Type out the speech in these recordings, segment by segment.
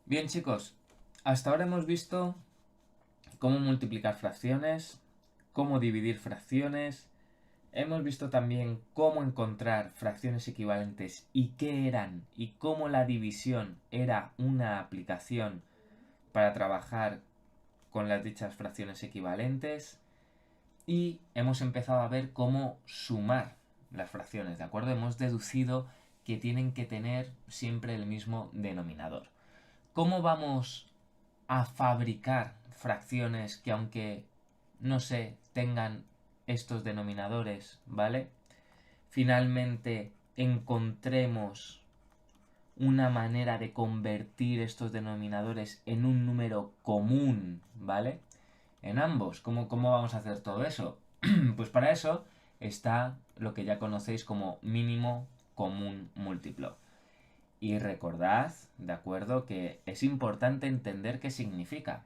Bien, chicos, hasta ahora hemos visto cómo multiplicar fracciones, cómo dividir fracciones, hemos visto también cómo encontrar fracciones equivalentes y qué eran y cómo la división era una aplicación para trabajar con las dichas fracciones equivalentes y hemos empezado a ver cómo sumar las fracciones, ¿de acuerdo? Hemos deducido que tienen que tener siempre el mismo denominador. ¿Cómo vamos a fabricar fracciones que aunque, no sé, tengan estos denominadores, ¿vale? Finalmente encontremos una manera de convertir estos denominadores en un número común, ¿vale? En ambos. ¿Cómo vamos a hacer todo eso? Pues para eso está lo que ya conocéis como mínimo común múltiplo. Y recordad, ¿de acuerdo? Que es importante entender qué significa.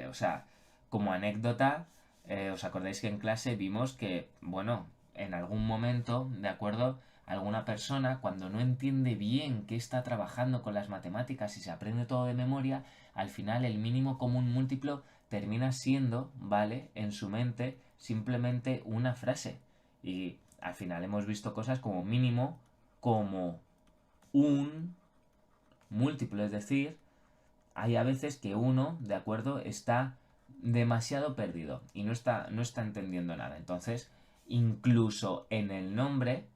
O sea, como anécdota, os acordáis que en clase vimos que, bueno, en algún momento, ¿de acuerdo? Alguna persona, cuando no entiende bien qué está trabajando con las matemáticas y se aprende todo de memoria, al final el mínimo común múltiplo termina siendo, ¿vale? En su mente, simplemente una frase. Y al final hemos visto cosas como mínimo, como un múltiplo, es decir, hay a veces que uno, de acuerdo, está demasiado perdido y no está entendiendo nada. Entonces, incluso en el nombre,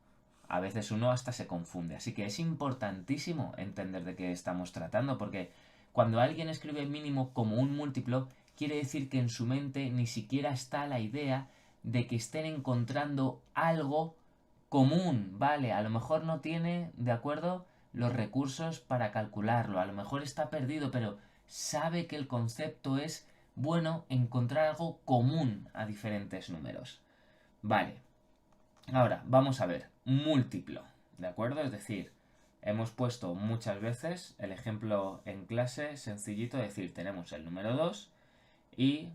a veces uno hasta se confunde. Así que es importantísimo entender de qué estamos tratando, porque cuando alguien escribe mínimo como un múltiplo, quiere decir que en su mente ni siquiera está la idea de que estén encontrando algo común, ¿vale? A lo mejor no tiene, ¿de acuerdo?, los recursos para calcularlo. A lo mejor está perdido, pero sabe que el concepto es, bueno, encontrar algo común a diferentes números. Vale, ahora vamos a ver, múltiplo, ¿de acuerdo? Es decir, hemos puesto muchas veces el ejemplo en clase sencillito, es decir, tenemos el número 2 y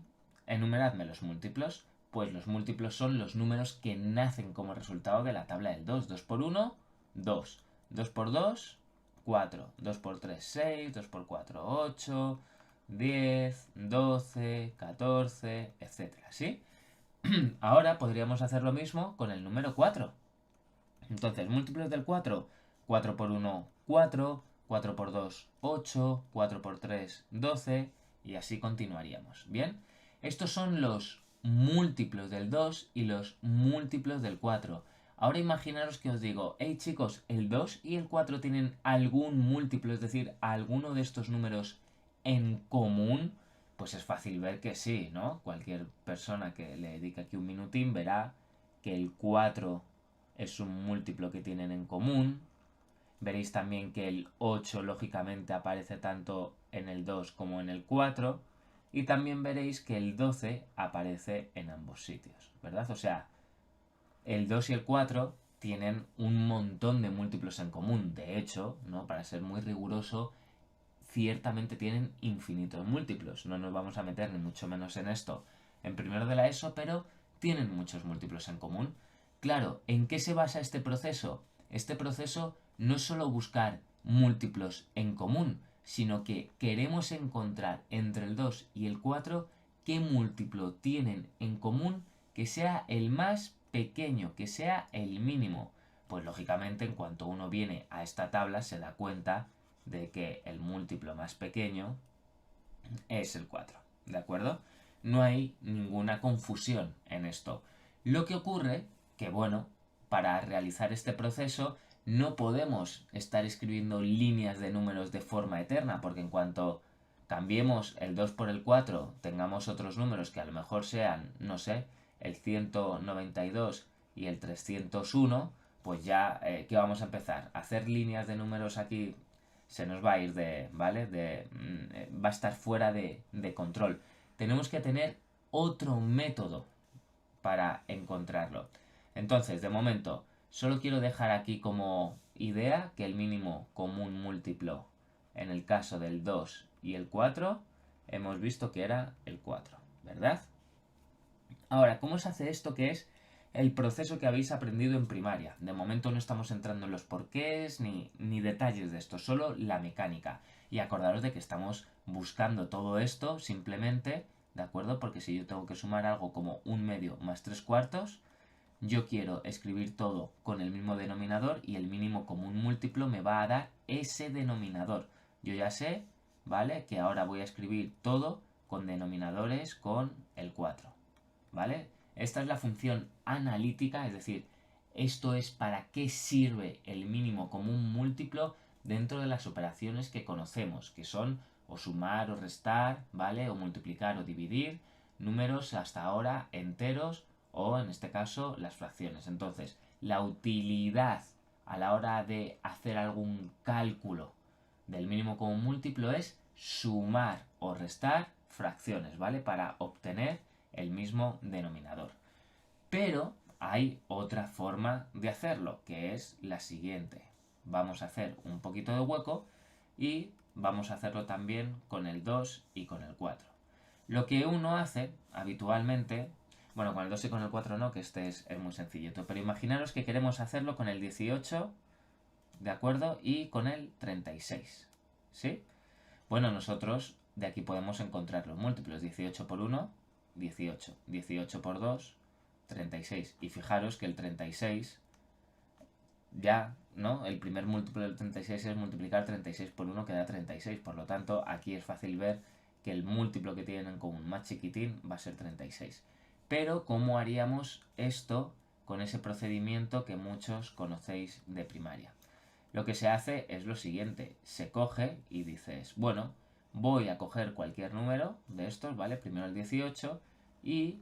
enumeradme los múltiplos. Pues los múltiplos son los números que nacen como resultado de la tabla del 2. 2 por 1, 2. 2 por 2, 4. 2 por 3, 6. 2 por 4, 8. 10, 12, 14, etcétera, ¿sí? Ahora podríamos hacer lo mismo con el número 4. Entonces, múltiplos del 4. 4 por 1, 4. 4 por 2, 8. 4 por 3, 12. Y así continuaríamos. ¿Bien? Estos son los múltiplos del 2 y los múltiplos del 4. Ahora imaginaros que os digo, hey chicos, el 2 y el 4 tienen algún múltiplo, es decir, alguno de estos números en común. Pues es fácil ver que sí, ¿no? Cualquier persona que le dedique aquí un minutín verá que el 4 es un múltiplo que tienen en común. Veréis también que el 8 lógicamente aparece tanto en el 2 como en el 4. Y también veréis que el 12 aparece en ambos sitios, ¿verdad? O sea, el 2 y el 4 tienen un montón de múltiplos en común. De hecho, ¿no? Para ser muy riguroso, ciertamente tienen infinitos múltiplos. No nos vamos a meter ni mucho menos en esto en primero de la ESO, pero tienen muchos múltiplos en común. Claro, ¿en qué se basa este proceso? Este proceso no es solo buscar múltiplos en común, sino que queremos encontrar entre el 2 y el 4 qué múltiplo tienen en común que sea el más pequeño, que sea el mínimo. Pues lógicamente en cuanto uno viene a esta tabla se da cuenta de que el múltiplo más pequeño es el 4, ¿de acuerdo? No hay ninguna confusión en esto. Lo que ocurre que, bueno, para realizar este proceso no podemos estar escribiendo líneas de números de forma eterna, porque en cuanto cambiemos el 2 por el 4, tengamos otros números que a lo mejor sean, no sé, el 192 y el 301, pues ya, ¿qué vamos a empezar? ¿A hacer líneas de números aquí? Se nos va a ir de, ¿vale? Va a estar fuera de control. Tenemos que tener otro método para encontrarlo. Entonces, de momento, solo quiero dejar aquí como idea que el mínimo común múltiplo en el caso del 2 y el 4 hemos visto que era el 4, ¿verdad? Ahora, ¿cómo se hace esto que es el proceso que habéis aprendido en primaria. De momento no estamos entrando en los porqués ni detalles de esto, solo la mecánica. Y acordaros de que estamos buscando todo esto simplemente, ¿de acuerdo? Porque si yo tengo que sumar algo como 1/2 más 3/4, yo quiero escribir todo con el mismo denominador y el mínimo común múltiplo me va a dar ese denominador. Yo ya sé, ¿vale? Que ahora voy a escribir todo con denominadores con el 4, ¿vale? Esta es la función analítica, es decir, esto es para qué sirve el mínimo común múltiplo dentro de las operaciones que conocemos, que son o sumar o restar, ¿vale? O multiplicar o dividir, números hasta ahora enteros o en este caso las fracciones. Entonces, la utilidad a la hora de hacer algún cálculo del mínimo común múltiplo es sumar o restar fracciones, ¿vale? Para obtener el mismo denominador. Pero hay otra forma de hacerlo, que es la siguiente. Vamos a hacer un poquito de hueco y vamos a hacerlo también con el 2 y con el 4. Lo que uno hace habitualmente, bueno, con el 2 y con el 4 no, que este es muy sencillito, pero imaginaros que queremos hacerlo con el 18, ¿de acuerdo? Y con el 36, ¿sí? Bueno, nosotros de aquí podemos encontrar los múltiplos. 18 por 1, 18. 18 por 2, 36. Y fijaros que el 36 ya, ¿no? El primer múltiplo del 36 es multiplicar 36 por 1, que da 36. Por lo tanto, aquí es fácil ver que el múltiplo que tienen en común más chiquitín va a ser 36. Pero, ¿cómo haríamos esto con ese procedimiento que muchos conocéis de primaria? Lo que se hace es lo siguiente. Se coge y dices, bueno, voy a coger cualquier número de estos, ¿vale? Primero el 18 y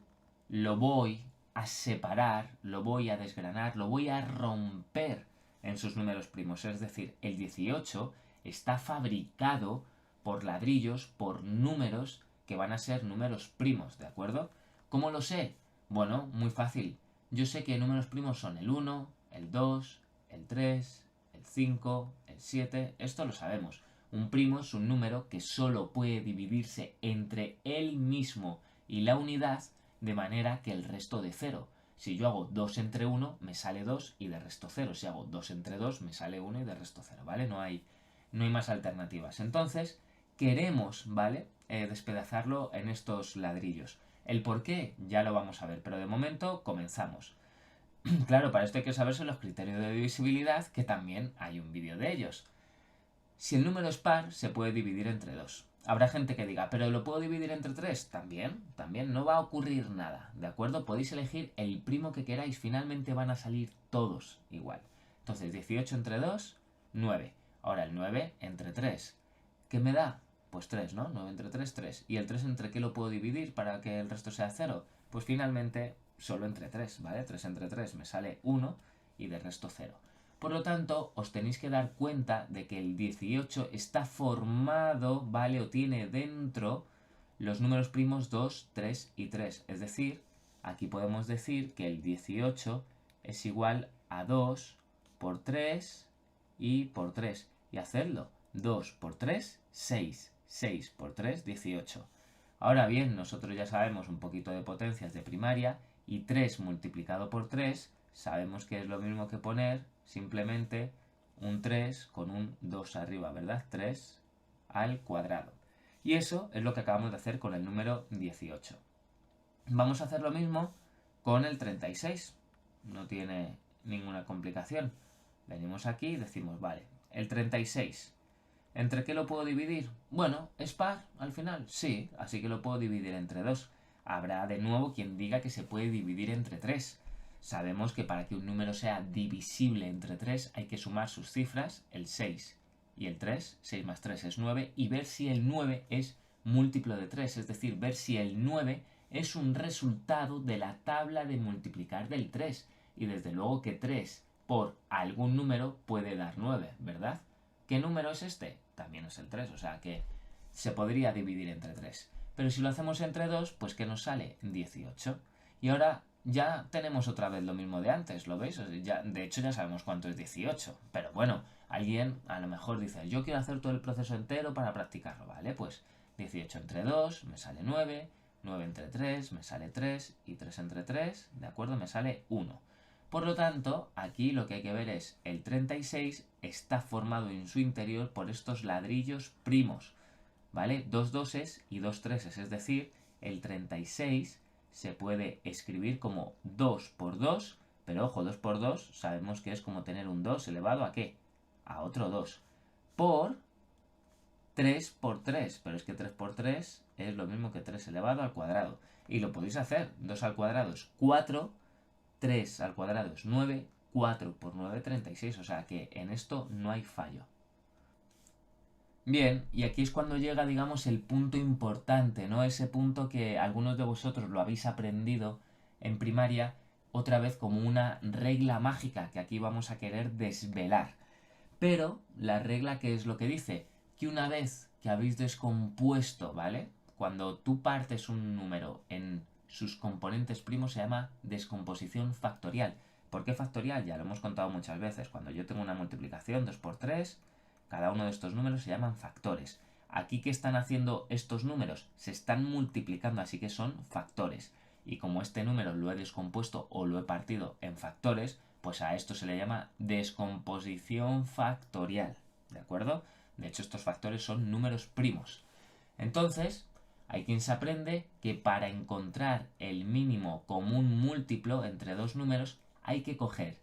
lo voy a separar, lo voy a desgranar, lo voy a romper en sus números primos. Es decir, el 18 está fabricado por ladrillos, por números que van a ser números primos, ¿de acuerdo? ¿Cómo lo sé? Bueno, muy fácil. Yo sé que números primos son el 1, el 2, el 3, el 5, el 7, esto lo sabemos. Un primo es un número que solo puede dividirse entre él mismo y la unidad de manera que el resto de 0. Si yo hago 2 entre 1, me sale 2 y de resto 0. Si hago 2 entre 2, me sale 1 y de resto 0, ¿vale? No hay más alternativas. Entonces, queremos, ¿vale? Despedazarlo en estos ladrillos. El por qué ya lo vamos a ver, pero de momento comenzamos. Claro, para esto hay que saberse los criterios de divisibilidad, que también hay un vídeo de ellos. Si el número es par, se puede dividir entre 2. Habrá gente que diga, ¿pero lo puedo dividir entre 3? También, no va a ocurrir nada, ¿de acuerdo? Podéis elegir el primo que queráis, finalmente van a salir todos igual. Entonces, 18 entre 2, 9. Ahora el 9 entre 3. ¿Qué me da? Pues 3, ¿no? 9 entre 3, 3. ¿Y el 3 entre qué lo puedo dividir para que el resto sea 0? Pues finalmente solo entre 3, ¿vale? 3 entre 3 me sale 1 y de resto 0. Por lo tanto, os tenéis que dar cuenta de que el 18 está formado, ¿vale? O tiene dentro los números primos 2, 3 y 3. Es decir, aquí podemos decir que el 18 es igual a 2 por 3 y por 3. Y hacedlo. 2 por 3, 6. 6 por 3, 18. Ahora bien, nosotros ya sabemos un poquito de potencias de primaria y 3 multiplicado por 3 sabemos que es lo mismo que poner simplemente un 3 con un 2 arriba, ¿verdad? 3 al cuadrado. Y eso es lo que acabamos de hacer con el número 18. Vamos a hacer lo mismo con el 36. No tiene ninguna complicación. Venimos aquí y decimos, vale, el 36. ¿Entre qué lo puedo dividir? Bueno, ¿es par al final? Sí, así que lo puedo dividir entre 2. Habrá de nuevo quien diga que se puede dividir entre 3. Sabemos que para que un número sea divisible entre 3 hay que sumar sus cifras, el 6 y el 3. 6 más 3 es 9 y ver si el 9 es múltiplo de 3, es decir, ver si el 9 es un resultado de la tabla de multiplicar del 3. Y desde luego que 3 por algún número puede dar 9, ¿verdad? ¿Qué número es este? También es el 3, o sea que se podría dividir entre 3. Pero si lo hacemos entre 2, pues ¿qué nos sale? 18. Y ahora ya tenemos otra vez lo mismo de antes, ¿lo veis? O sea, ya, de hecho ya sabemos cuánto es 18. Pero bueno, alguien a lo mejor dice, yo quiero hacer todo el proceso entero para practicarlo, ¿vale? Pues 18 entre 2 me sale 9, 9 entre 3 me sale 3 y 3 entre 3, ¿de acuerdo? Me sale 1. Por lo tanto, aquí lo que hay que ver es el 36 está formado en su interior por estos ladrillos primos, ¿vale? Dos doses y dos treses, es decir, el 36 se puede escribir como 2 por 2, pero ojo, 2 por 2 sabemos que es como tener un 2 elevado ¿a qué? A otro 2, por 3 por 3, pero es que 3 por 3 es lo mismo que 3 elevado al cuadrado. Y lo podéis hacer, 2 al cuadrado es 4, 3 al cuadrado es 9, 4 por 9, 36, o sea que en esto no hay fallo. Bien, y aquí es cuando llega, digamos, el punto importante, ¿no? Ese punto que algunos de vosotros lo habéis aprendido en primaria, otra vez como una regla mágica que aquí vamos a querer desvelar. Pero la regla, ¿qué es lo que dice? Que una vez que habéis descompuesto, ¿vale? Cuando tú partes un número en sus componentes primos se llama descomposición factorial. ¿Por qué factorial? Ya lo hemos contado muchas veces. Cuando yo tengo una multiplicación 2 por 3, cada uno de estos números se llaman factores. Aquí, ¿qué están haciendo estos números? Se están multiplicando, así que son factores. Y como este número lo he descompuesto o lo he partido en factores, pues a esto se le llama descomposición factorial, ¿de acuerdo? De hecho, estos factores son números primos. Entonces, hay quien se aprende que para encontrar el mínimo común múltiplo entre dos números hay que coger,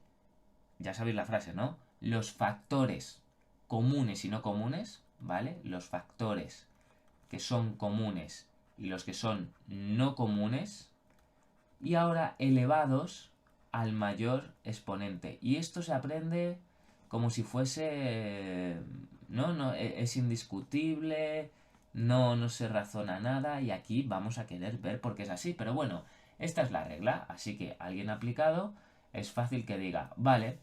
ya sabéis la frase, ¿no? Los factores comunes y no comunes, ¿vale? Los factores que son comunes y los que son no comunes, y ahora elevados al mayor exponente. Y esto se aprende como si fuese... No, es indiscutible, no se razona nada y aquí vamos a querer ver por qué es así. Pero bueno, esta es la regla, así que alguien aplicado es fácil que diga, vale,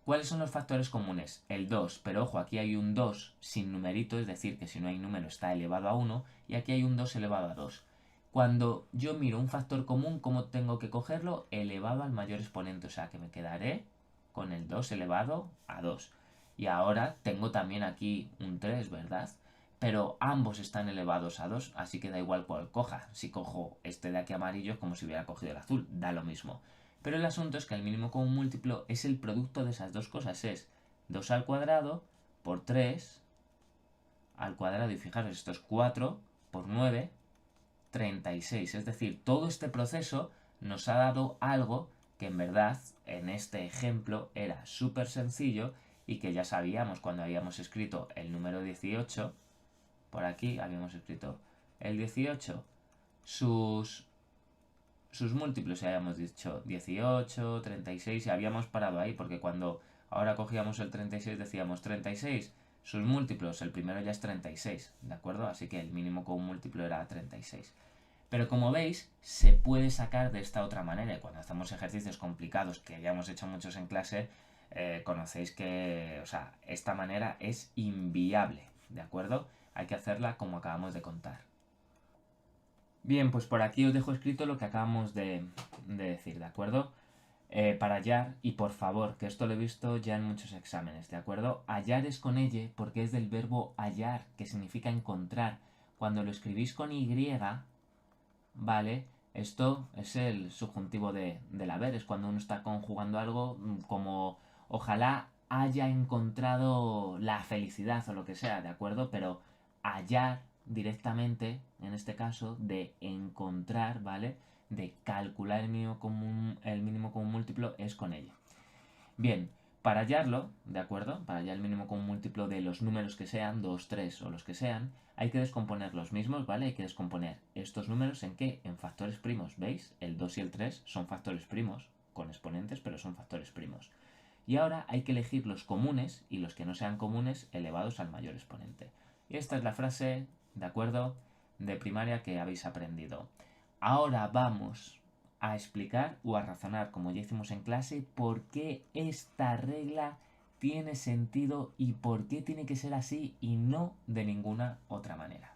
¿cuáles son los factores comunes? El 2, pero ojo, aquí hay un 2 sin numerito, es decir, que si no hay número está elevado a 1, y aquí hay un 2 elevado a 2. Cuando yo miro un factor común, ¿cómo tengo que cogerlo? Elevado al mayor exponente, o sea que me quedaré con el 2 elevado a 2. Y ahora tengo también aquí un 3, ¿verdad? Pero ambos están elevados a 2, así que da igual cuál coja. Si cojo este de aquí amarillo es como si hubiera cogido el azul, da lo mismo. Pero el asunto es que el mínimo común múltiplo es el producto de esas dos cosas, es 2 al cuadrado por 3 al cuadrado, y fijaros, esto es 4 por 9, 36. Es decir, todo este proceso nos ha dado algo que en verdad en este ejemplo era súper sencillo y que ya sabíamos cuando habíamos escrito el número 18. Por aquí habíamos escrito el 18, sus múltiplos, y habíamos dicho 18, 36 y habíamos parado ahí porque cuando ahora cogíamos el 36 decíamos 36, sus múltiplos, el primero ya es 36, ¿de acuerdo? Así que el mínimo común múltiplo era 36. Pero como veis, se puede sacar de esta otra manera. Y cuando hacemos ejercicios complicados, que ya hemos hecho muchos en clase, conocéis que, o sea, esta manera es inviable, ¿de acuerdo? Hay que hacerla como acabamos de contar. Bien, pues por aquí os dejo escrito lo que acabamos de decir, ¿de acuerdo? Para hallar, y por favor, que esto lo he visto ya en muchos exámenes, ¿de acuerdo? Hallar es con elle porque es del verbo hallar, que significa encontrar. Cuando lo escribís con y, ¿vale? Esto es el subjuntivo del haber, es cuando uno está conjugando algo como ojalá haya encontrado la felicidad o lo que sea, ¿de acuerdo? Pero hallar directamente, en este caso, de encontrar, ¿vale? De calcular el mínimo común múltiplo es con ella. Bien, para hallarlo, ¿de acuerdo? Para hallar el mínimo común múltiplo de los números que sean, 2, 3 o los que sean, hay que descomponer los mismos, ¿vale? Hay que descomponer estos números ¿en qué? En factores primos, ¿veis? El 2 y el 3 son factores primos, con exponentes, pero son factores primos. Y ahora hay que elegir los comunes y los que no sean comunes elevados al mayor exponente. Y esta es la frase, ¿de acuerdo? De primaria que habéis aprendido. Ahora vamos a explicar o a razonar, como ya hicimos en clase, por qué esta regla tiene sentido y por qué tiene que ser así y no de ninguna otra manera.